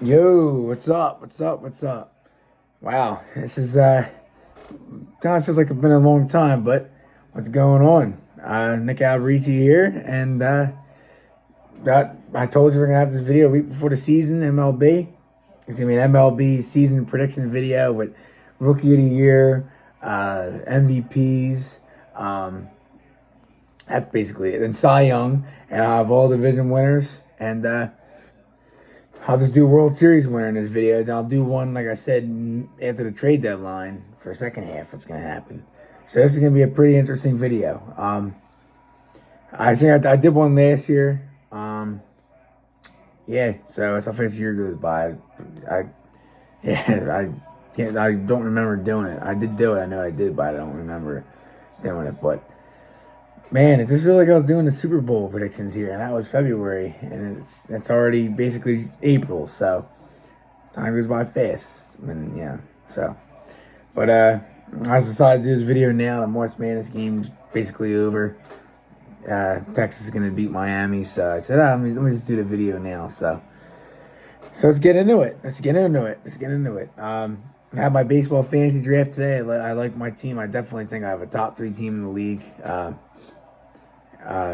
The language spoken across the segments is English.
Yo, what's up? What's up? What's up? Wow, this is kind of feels like it's been a long time, but what's going on? Nick Alberici here, and that I told you we're gonna have this video a week before the season. MLB. It's gonna be an MLB season prediction video with rookie of the year, MVPs. That's basically it. And Cy Young, and I have all division winners, and I'll just do World Series winner in this video. Then I'll do one, like I said, after the trade deadline for the second half. What's going to happen? So this is going to be a pretty interesting video. I think I did one last year. Yeah. So as far as the year goes by, I can't. I don't remember doing it. I did do it. I know I did, but I don't remember doing it. But man, it just feels like I was doing the Super Bowl predictions here, and that was February, and it's already basically April, so time goes by fast, and yeah, so. But I decided to do this video now. The March Madness game's basically over. Texas is gonna beat Miami, so I said, let me just do the video now. So let's get into it. I have my baseball fantasy draft today. I like my team. I definitely think I have a top 3 team in the league.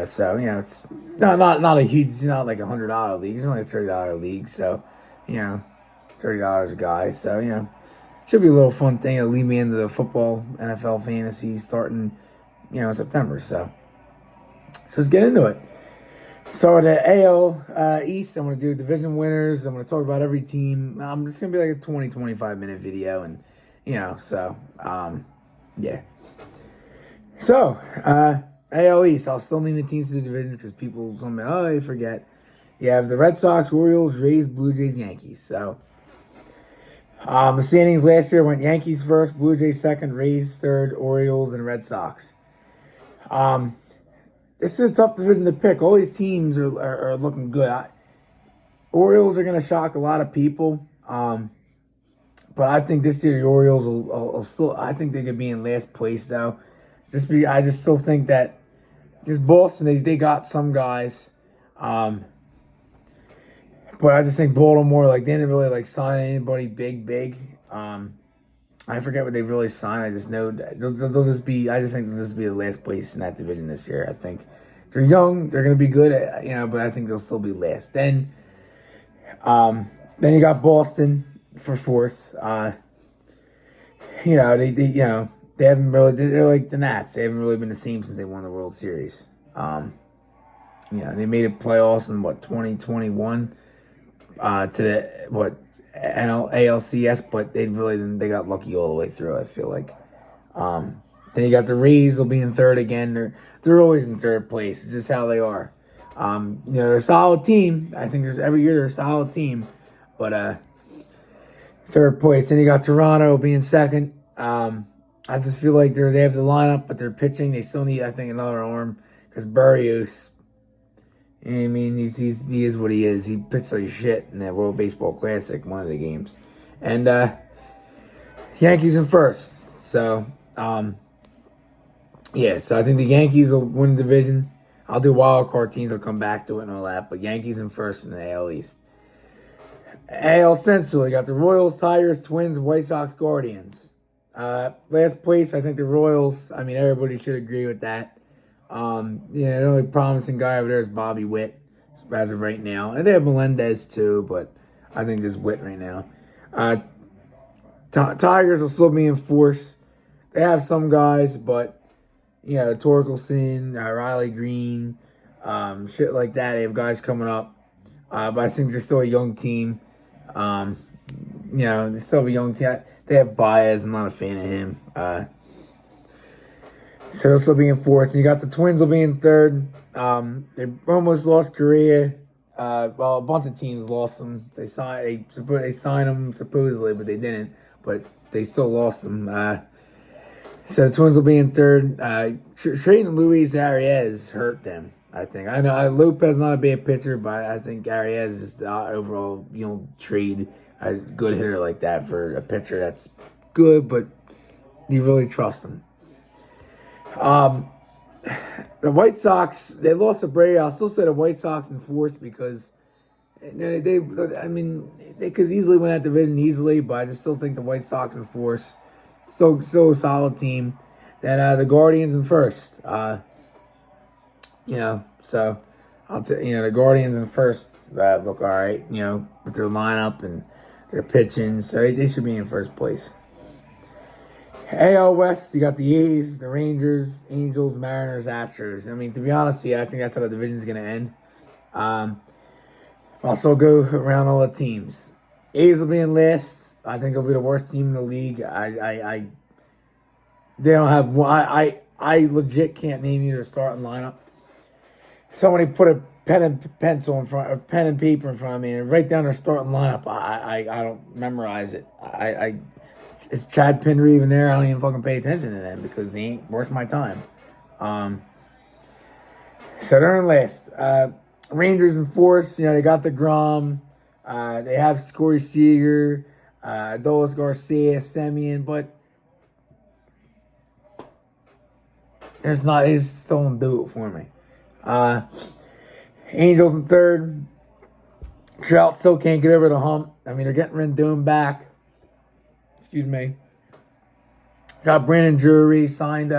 So it's not a huge. It's not like $100 league. It's only a $30 league. So, $30 a guy. So should be a little fun thing. It'll lead me into the football NFL fantasy starting, in September. So let's get into it. So the AL East, I'm gonna do division winners. I'm gonna talk about every team. I'm just gonna be like a 20-25 minute video, and yeah. So, AL East, I'll still name the teams to the division because people, you forget. You have the Red Sox, Orioles, Rays, Blue Jays, Yankees. So, the standings last year went Yankees first, Blue Jays second, Rays third, Orioles, and Red Sox. This is a tough division to pick. All these teams are looking good. Orioles are going to shock a lot of people. But I think this year the Orioles will still, I think they could be in last place, though. I just still think that there's Boston, they got some guys. But I just think Baltimore, they didn't really sign anybody big. I forget what they really signed. I just know that they'll just be. I just think they'll just be the last place in that division this year. I think they're young. They're going to be good, but I think they'll still be last. Then you got Boston for fourth. They haven't really. They're like the Nats. They haven't really been the same since they won the World Series. They made it playoffs in 2021 to the ALCS, but they really didn't. They got lucky all the way through. I feel like. Then you got the Rays. They'll be in third again. They're always in third place. It's just how they are. They're a solid team. I think every year they're a solid team, but third place. Then you got Toronto being second. I just feel like they have the lineup, but they're pitching. They still need, I think, another arm because Barrios. I mean, he is what he is. He pitched like shit in that World Baseball Classic, one of the games, and Yankees in first. So, So I think the Yankees will win the division. I'll do wild card teams. I'll come back to it and all that, but Yankees in first in the AL East. AL Central, you got the Royals, Tigers, Twins, White Sox, Guardians. Last place, I think the Royals. I mean, everybody should agree with that. The only promising guy over there is Bobby Witt, as of right now. And they have Melendez too, but I think just Witt right now. Tigers will still be in fourth. They have some guys, but Torkelson, Riley Green, shit like that. They have guys coming up, but I think they're still a young team. They still have a young team. They have Baez. I'm not a fan of him. So they'll still be in fourth. And you got the Twins will be in third. They almost lost Korea. A bunch of teams lost them. They signed them supposedly, but they didn't. But they still lost them. So the Twins will be in third. Trading Luis Arias hurt them, I think. I know Lopez not a bad pitcher, but I think Arias is overall, trade a good hitter like that for a pitcher that's good, but you really trust him. The White Sox, they lost to Brady. I'll still say the White Sox in fourth because I mean, they could easily win that division easily, but I just still think the White Sox and Force still a solid team. Then the Guardians in first. So the Guardians in first look all right. With their lineup and their pitching, so they should be in first place. AL West, you got the A's, the Rangers, Angels, Mariners, Astros. I mean, to be honest with you, I think that's how the division's going to end. I'll still go around all the teams. A's will be in last. I think they'll be the worst team in the league. They don't have one. I legit can't name you their starting lineup. Somebody put a pen and paper in front of me and write down their starting lineup. I don't memorize it. It's Chad Pinder even there. I don't even fucking pay attention to them because they ain't worth my time. So they're in last. Rangers in fourth. They got the Grom. They have Corey Seager, Adolis Garcia, Semien, but they still don't do it for me. Angels in third. Trout still can't get over the hump. I mean, they're getting Rendon back. Excuse me. Got Brandon Drury, signed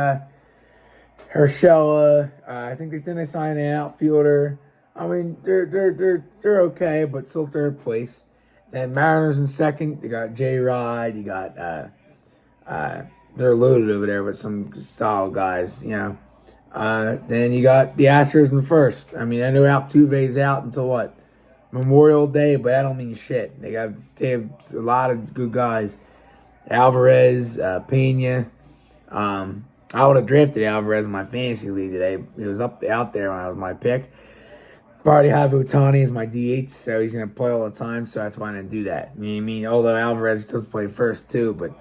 Urshela. I think they signed an outfielder. I mean, they're okay, but still third place. Then Mariners in second. You got J-Rod. You got they're loaded over there with some solid guys. Then you got the Astros in first. I mean, I know Altuve's out until what? Memorial Day, but that don't mean shit. They have a lot of good guys. Alvarez, Pena. I would have drafted Alvarez in my fantasy league today. He was out there when I was my pick. But I already have Ohtani as my DH, so he's going to play all the time, so that's why I didn't do that. You know what I mean? Although Alvarez does play first, too, but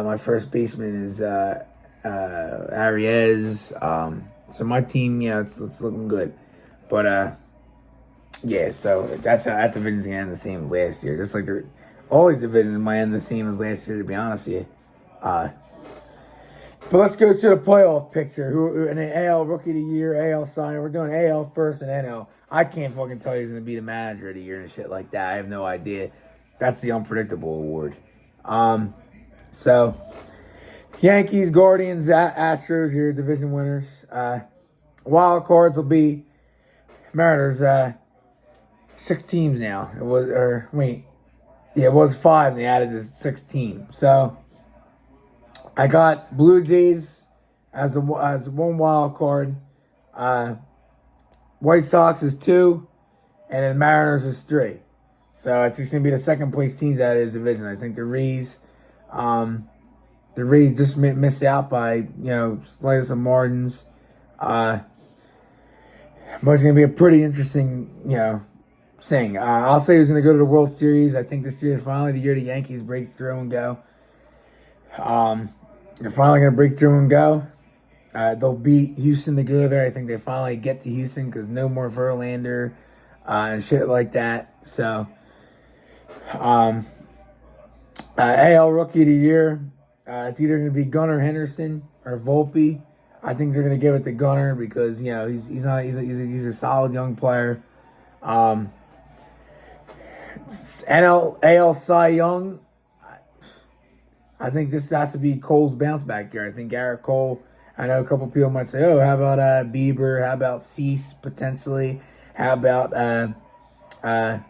my first baseman is Arias. So my team, it's looking good. But, so that's how that division's going to end the same as last year. Just like all these divisions might end the same as last year, to be honest with you. But let's go to the playoff picture. Who in the AL Rookie of the Year, AL Sign. We're doing AL first and NL. I can't fucking tell you who's going to be the Manager of the Year and shit like that. I have no idea. That's the unpredictable award. So Yankees, Guardians, Astros, your division winners. Wild cards will be Mariners. 6 teams now. It was 5. And they added this 6th team. So I got Blue Jays as one wild card. White Sox is 2, and then Mariners is 3. So it's just gonna be the second place teams out of this division. I think the Rays just missed out by slightest of margins. But it's gonna be a pretty interesting thing. I'll say who's gonna go to the World Series. I think this year is finally the year the Yankees break through and go. They're finally going to break through and go. They'll beat Houston to go there. I think they finally get to Houston because no more Verlander and shit like that. So, AL Rookie of the Year. It's either going to be Gunnar Henderson or Volpe. I think they're going to give it to Gunnar because he's a solid young player. AL Cy Young. I think this has to be Cole's bounce back year. I think Garrett Cole. I know a couple people might say, "Oh, how about Bieber? How about Cease potentially? How about even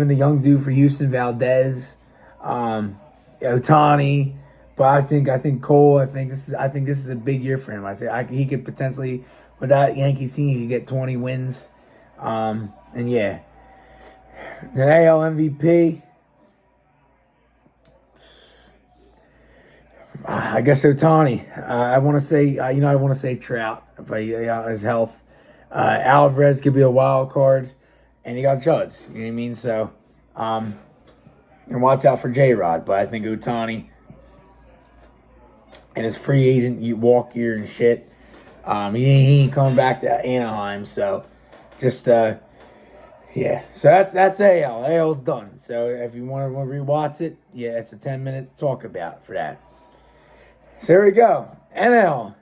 the young dude for Houston, Valdez, Ohtani?" But I think Cole. I think this is a big year for him. He could potentially, with that Yankees team, he could get 20 wins. The AL MVP. I guess Ohtani. I want to say, Trout, but his health. Alvarez could be a wild card, and you got Judge. You know what I mean? So, and watch out for J-Rod. But I think Ohtani and his free agent walk year and shit. He ain't coming back to Anaheim. So, just So that's AL. AL's done. So if you want to rewatch it, it's a 10-minute talk about for that. So there we go. NL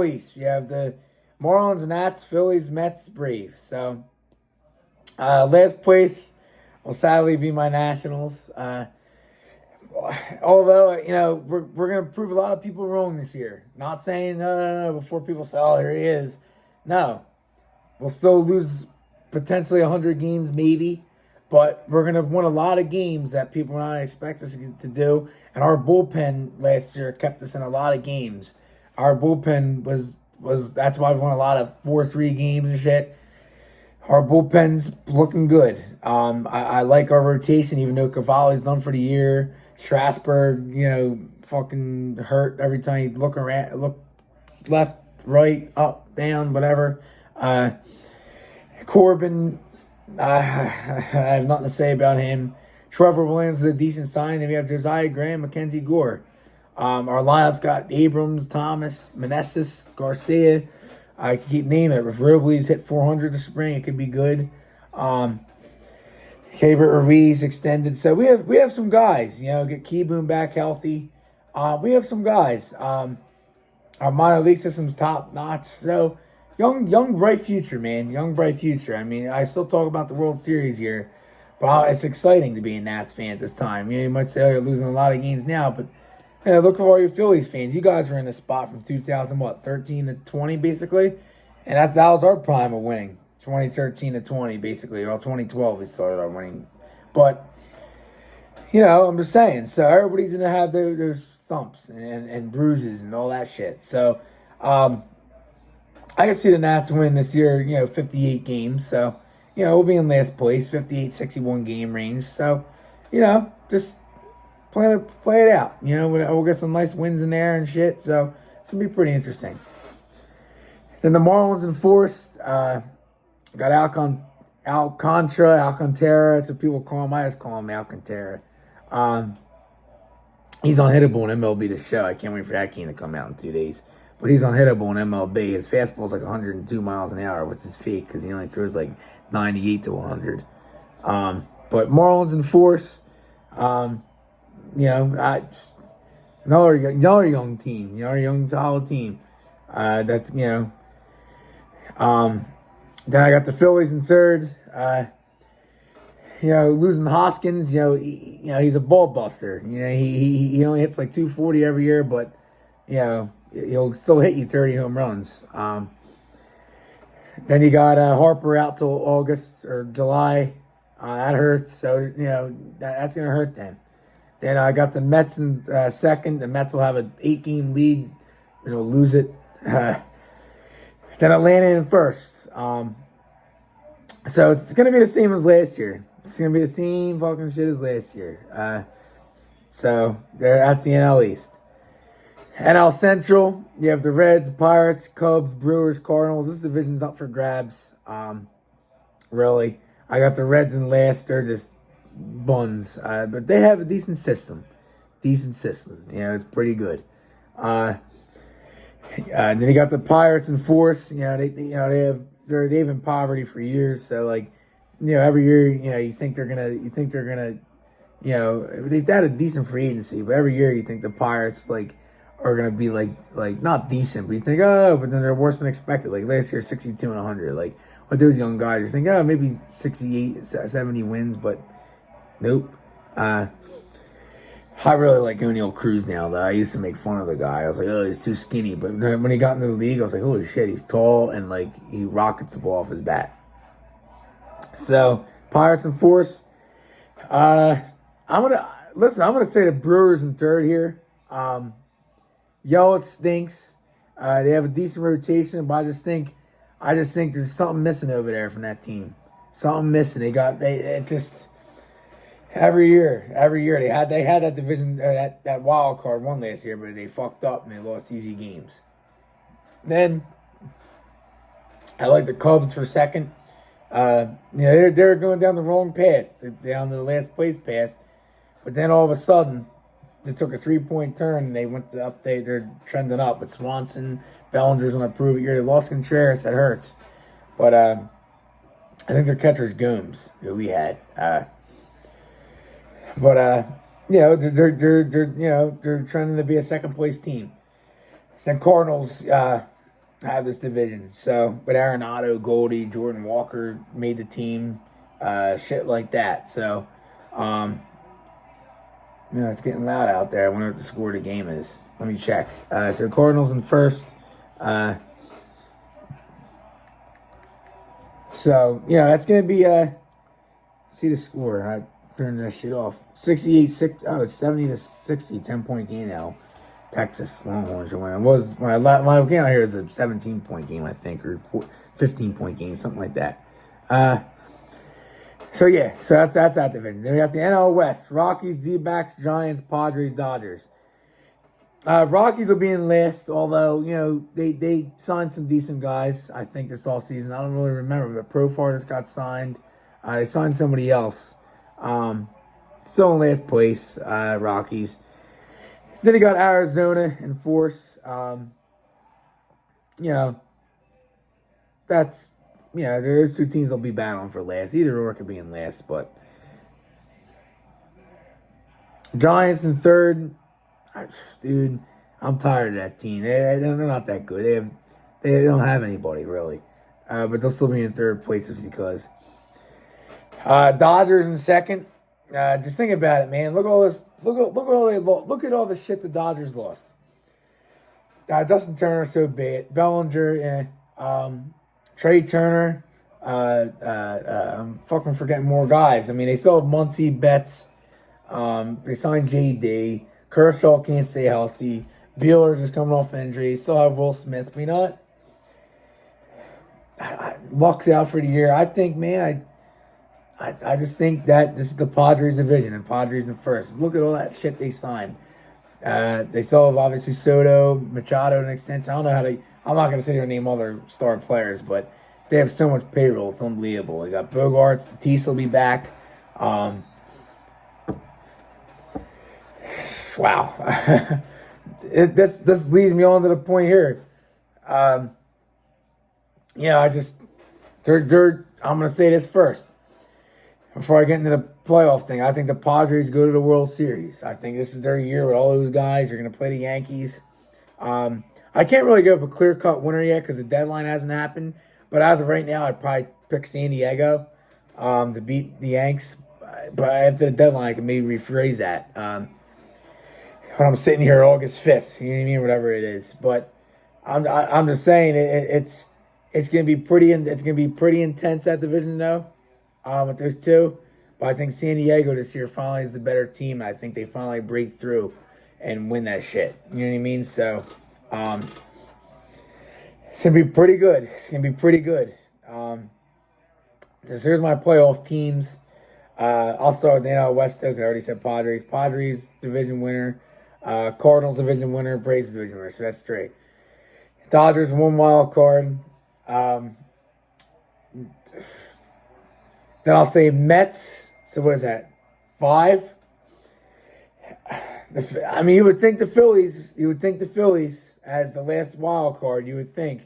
East. You have the Marlins, Nats, Phillies, Mets, Braves. So Last place will sadly be my Nationals. Although, we're going to prove a lot of people wrong this year. Not saying no, before people say, oh, here he is. No. We'll still lose potentially 100 games, maybe. But we're going to win a lot of games that people not expect us to do. And our bullpen last year kept us in a lot of games. Our bullpen was that's why we won a lot of 4-3 games and shit. Our bullpen's looking good. I like our rotation, even though Cavalli's done for the year. Strasburg, fucking hurt every time you look around, look left, right, up, down, whatever. Corbin, I have nothing to say about him. Trevor Williams is a decent sign. Then we have Josiah Graham, Mackenzie Gore. Our lineup's got Abrams, Thomas, Meneses, Garcia. I can keep naming it. If Robles hit 400 this spring, it could be good. Cabert Ruiz extended. So we have some guys. Get Keyboom back healthy. We have some guys. Our minor league system's top notch. So young bright future, man. Young bright future. I mean, I still talk about the World Series here, but it's exciting to be a Nats fan at this time. You might say, oh, you're losing a lot of games now, but look at all your Phillies fans. You guys were in the spot from 2013 to 20, basically, and that was our prime of winning. 2013 to 20, basically, or 2012 we started our winning. But, I'm just saying. So everybody's going to have their thumps and bruises and all that shit. So I can see the Nats win this year, 58 games. So, we'll be in last place, 58-61 game range. So, just play it out. We'll get some nice wins in there and shit. So it's going to be pretty interesting. Then the Marlins enforced. Got Alcantara. That's what people call him. I just call him Alcantara. He's unhittable in MLB to show. I can't wait for that game to come out in 2 days. But he's unhittable in MLB. His fastball's like 102 miles an hour, which is fake because he only throws like 98 to 100. But Marlins in force. Another young team. A young solid team. Then I got the Phillies in third. Losing Hoskins, he's a ball buster. He only hits like 240 every year, but he'll still hit you 30 home runs. Then you got Harper out till August or July. That hurts. So that's gonna hurt them. Then I got the Mets in second. The Mets will have an 8-game lead. Lose it. Then Atlanta in first. So it's going to be the same as last year. It's going to be the same fucking shit as last year. So that's the NL East. NL Central, you have the Reds, Pirates, Cubs, Brewers, Cardinals. This division's up for grabs. Really. I got the Reds in last. They're just buns. But they have a decent system. It's pretty good. Then you got the Pirates in fourth. They've in poverty for years. So every year, you think they're gonna, they've had a decent free agency, but every year you think the Pirates are gonna be not decent, but you think but then they're worse than expected. Like last year, 62 and 100. With those young guys, you think maybe 68, 70 wins, but nope. I really like O'Neal Cruz now, though. I used to make fun of the guy. I was like, oh, he's too skinny. But when he got into the league, I was like, holy shit, he's tall and, he rockets the ball off his bat. So, Pirates in force. I'm gonna say the Brewers in third here. It stinks. They have a decent rotation, but I just think there's something missing over there from that team. Something missing. Every year they had that division that wild card one last year, but they fucked up and they lost easy games. Then I like the Cubs for second. They're going down the wrong path, down to the last place path, but then all of a sudden they took a 3-point turn and they went up. They're trending up. But Swanson, Bellinger's gonna prove it here. They lost Contreras, that hurts, but I think their catcher's Gomes, who we had. They're trending to be a second place team. Then Cardinals have this division. So, but Arenado, Goldie, Jordan Walker made the team. shit like that. So, it's getting loud out there. I wonder what the score of the game is. Let me check. So Cardinals in first. That's going to be, see the score. I turned that shit off. 68-6. Oh, it's 70-60. 10-point game now. Texas Longhorns are winning. It was when my game out here is a 17-point game, I think, or 15-point game, something like that. So that's that division. Then we got the NL West: Rockies, D-backs, Giants, Padres, Dodgers. Rockies will be in last, although they signed some decent guys. I think this offseason. I don't really remember, but Profar just got signed. They signed somebody else. Still in last place, Rockies. Then they got Arizona in fourth. There's two teams that'll be battling for last. Either or could be in last, but Giants in third. Dude, I'm tired of that team. They're not that good. They don't have anybody really, but they'll still be in third place just because. Dodgers in second. Just think about it, man. Look at all this. Look at all the shit the Dodgers lost. Justin Turner, so bad. Bellinger, Trey Turner. I'm fucking forgetting more guys. I mean, they still have Muncy, Betts. They signed JD. Kershaw can't stay healthy. Buehler just coming off injury. Still have Will Smith. But you know what? Luck's out for the year. I think, man, I just think that this is the Padres division, and Padres in first. Look at all that shit they signed. They still have, obviously, Soto, Machado, and extension. I don't know how they... I'm not going to sit here and name all their star players, but they have so much payroll. It's unbelievable. They got Bogarts. Tatis will be back. Wow. This leads me on to the point here. I'm going to say this first. Before I get into the playoff thing, I think the Padres go to the World Series. I think this is their year with all those guys. You're going to play the Yankees. I can't really give up a clear-cut winner yet because the deadline hasn't happened. But as of right now, I'd probably pick San Diego to beat the Yanks. But after the deadline, I can maybe rephrase that. When I'm sitting here August 5th, you know what I mean? Whatever it is. But I'm just saying it's going to be pretty intense, that division, though. With those two. But I think San Diego this year finally is the better team. And I think they finally break through and win that shit. You know what I mean? So, it's going to be pretty good. So here's my playoff teams. I'll start with the NL West, though, because I already said Padres. Padres, division winner. Cardinals, division winner. Braves, division winner. So that's straight. Dodgers, 1 wild card. Then I'll say Mets. So what is that? 5? You would think the Phillies. As the last wild card. You would think,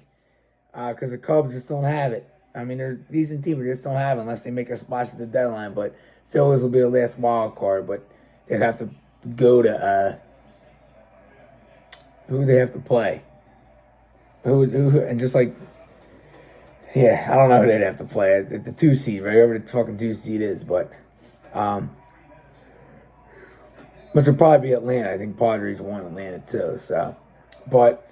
because the Cubs just don't have it. I mean, they're a decent team, but just don't have it unless they make a splash at the deadline. But Phillies will be the last wild card. But they'd have to go to who they have to play. Who and just like. Yeah, I don't know who they'd have to play. It's the 2 seed, right? Whoever the fucking 2 seed is, but which would probably be Atlanta. I think Padres won Atlanta too. So, but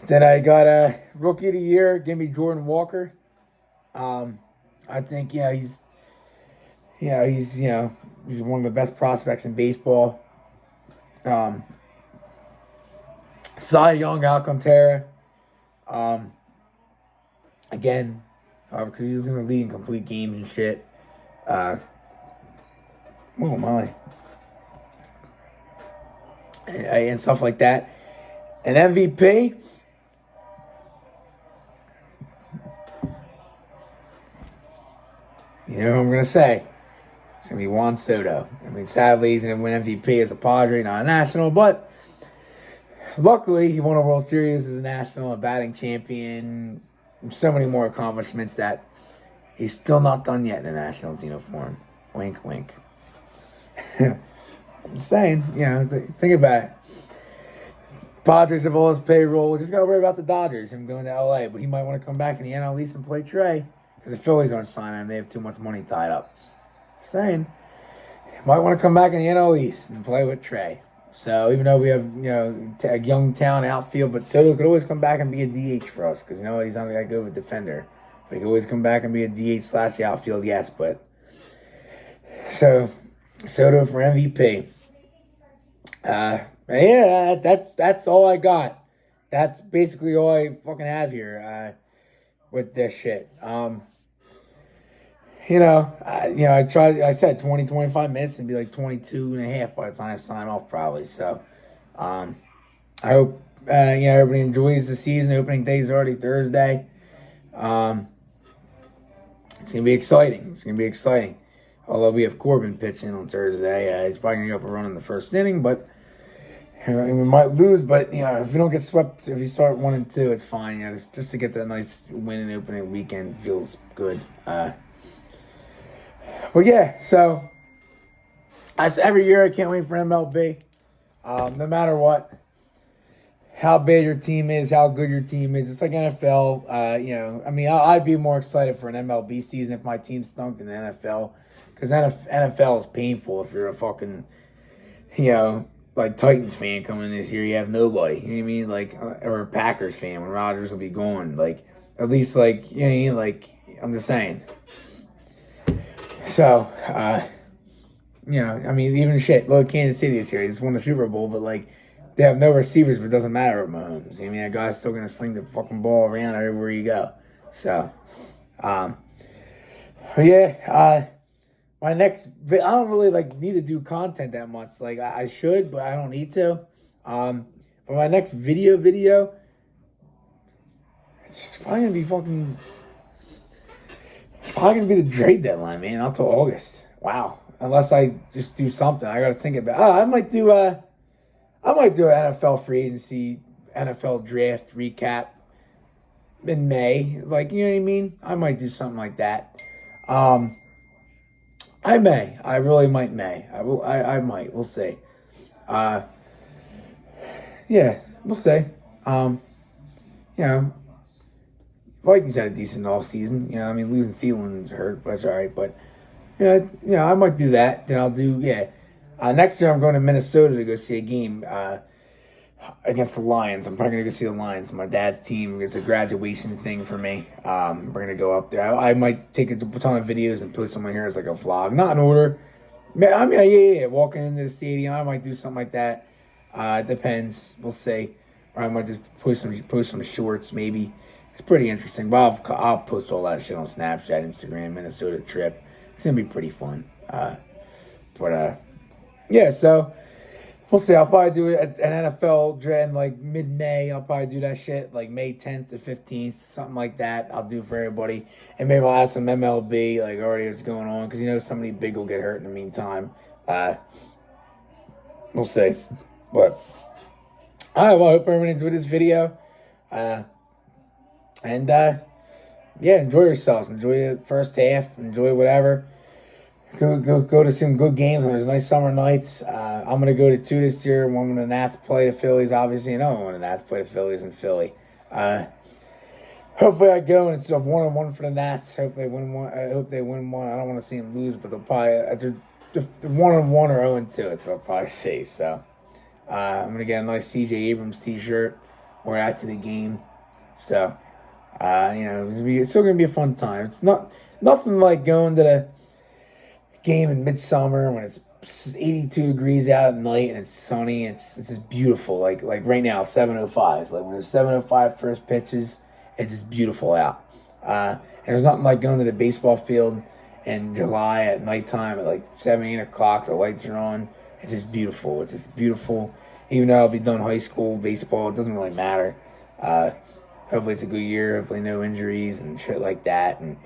then I got a rookie of the year. Give me Jordan Walker. I think he's one of the best prospects in baseball. Cy Young, Alcantara. Again, because he's going to lead in complete games and shit. Oh my. And stuff like that. An MVP. You know who I'm going to say? It's going to be Juan Soto. I mean, sadly, he's going to win MVP as a Padre, not a National, but luckily, he won a World Series as a National, a batting champion. So many more accomplishments that he's still not done yet in a Nationals uniform. Wink, wink. I'm just saying, think about it. Padres have all his payroll. Just got to worry about the Dodgers, him going to LA. But he might want to come back in the NL East and play Trey. because the Phillies aren't signing him. They have too much money tied up. Just saying. Might want to come back in the NL East and play with Trey. So even though we have, a young talent outfield, but Soto could always come back and be a DH for us because, he's not that good of a defender. But he could always come back and be a DH / outfield, yes. But so Soto for MVP. That's all I got. That's basically all I fucking have here with this shit. I said 20, 25 minutes and be like 22 and a half by the time I sign off probably. So, I hope, everybody enjoys the season. Opening day is already Thursday. It's going to be exciting. Although we have Corbin pitching on Thursday. He's probably going to get up and run in the first inning, but we might lose. But, if we don't get swept, if you start 1-2, it's fine. Just to get that nice win in opening weekend feels good. But yeah, so every year I can't wait for MLB. No matter what, how bad your team is, how good your team is, it's like NFL. I'd be more excited for an MLB season if my team stunk than the NFL, because NFL is painful if you're a fucking, like Titans fan coming this year. You have nobody. You know what I mean? Like, or a Packers fan when Rodgers will be gone. Like, at least I'm just saying. So, even shit, look, Kansas City this year, they just won the Super Bowl, but, they have no receivers, but it doesn't matter with Mahomes. That guy's still going to sling the fucking ball around everywhere you go. So, my next, I don't really, need to do content that much. I should, but I don't need to. But my next video, it's just probably going to be probably going to be the trade deadline, man, not till August. Wow. Unless I just do something. I got to think about I might do an NFL free agency, NFL draft recap in May. You know what I mean? I might do something like that. I may. I really might may. I might. We'll see. Yeah, we'll see. Vikings had a decent offseason. Losing Thielen's hurt, but that's all right. But, I might do that. Then I'll do, next year I'm going to Minnesota to go see a game against the Lions. I'm probably going to go see the Lions. My dad's team. It's a graduation thing for me. We're going to go up there. I might take a ton of videos and post them on here as a vlog. Not in order. Walking into the stadium, I might do something like that. It depends. We'll see. Or I might just post some shorts, maybe. It's pretty interesting. But I'll post all that shit on Snapchat, Instagram, Minnesota trip. It's going to be pretty fun. So we'll see. I'll probably do an NFL draft mid-May. I'll probably do that shit May 10th to 15th, something like that. I'll do for everybody. And maybe I'll have some MLB, already what's going on, because somebody big will get hurt in the meantime. We'll see. But, all right, well, I hope everyone enjoyed this video. Enjoy yourselves. Enjoy the first half. Enjoy whatever. Go to some good games when there's nice summer nights. I'm going to go to 2 this year. One when the Nats play the Phillies, obviously. Another one when the Nats play the Phillies in Philly. Hopefully I go and it's a 1-1 for the Nats. Hopefully they win one. I hope they win one. I don't want to see them lose, but they'll probably, they're 1-1 or 0-2. That's what I'll probably say. So I'm going to get a nice C.J. Abrams t-shirt. Wear that to the game. So, it's still going to be a fun time. It's nothing like going to the game in midsummer when it's 82 degrees out at night and it's sunny. It's just beautiful. Like right now, 7:05. When there's 7:05 first pitches, it's just beautiful out. And there's nothing like going to the baseball field in July at nighttime at 7, 8 o'clock. The lights are on. It's just beautiful. It's just beautiful. Even though I'll be done high school baseball, it doesn't really matter. Hopefully it's a good year. Hopefully no injuries and shit like that. And,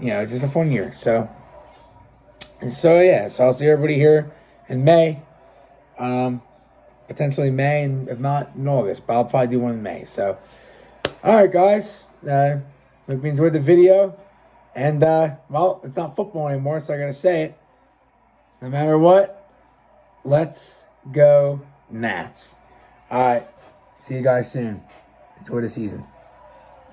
it's just a fun year. So I'll see everybody here in May. Potentially May, and if not, in August. But I'll probably do one in May. So, all right, guys. Hope you enjoyed the video. And, it's not football anymore, so I got to say it. No matter what, let's go Nats. All right. See you guys soon. Enjoy the season.